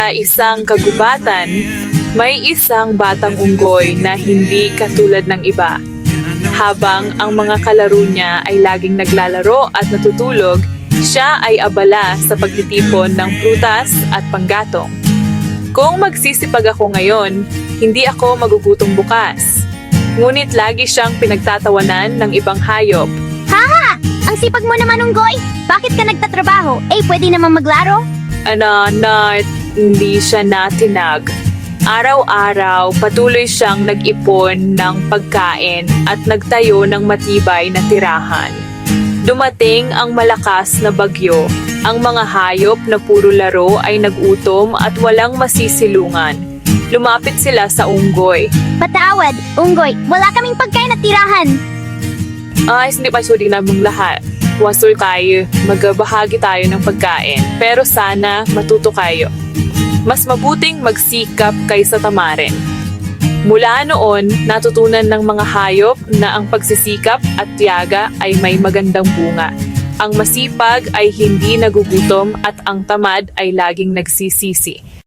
Sa isang kagubatan, may isang batang unggoy na hindi katulad ng iba. Habang ang mga kalaro niya ay laging naglalaro at natutulog, siya ay abala sa pagtitipon ng prutas at panggatong. Kung magsisipag ako ngayon, hindi ako magugutom bukas. Ngunit lagi siyang pinagtatawanan ng ibang hayop. Haha! Ang sipag mo naman, unggoy! Bakit ka nagtatrabaho? Pwede naman maglaro? Hindi siya natinag. Araw-araw, patuloy siyang nag-ipon ng pagkain at nagtayo ng matibay na tirahan. Dumating ang malakas na bagyo. Ang mga hayop na puro laro ay nagutom at walang masisilungan. Lumapit sila sa unggoy. Patawad, unggoy. Wala kaming pagkain at tirahan. Hindi pa sudi naming lahat. Wasul kayo, magbahagi tayo ng pagkain. Pero sana matuto kayo. Mas mabuting magsikap kaysa tamarin. Mula noon, natutunan ng mga hayop na ang pagsisikap at tiyaga ay may magandang bunga. Ang masipag ay hindi nagugutom at ang tamad ay laging nagsisisi.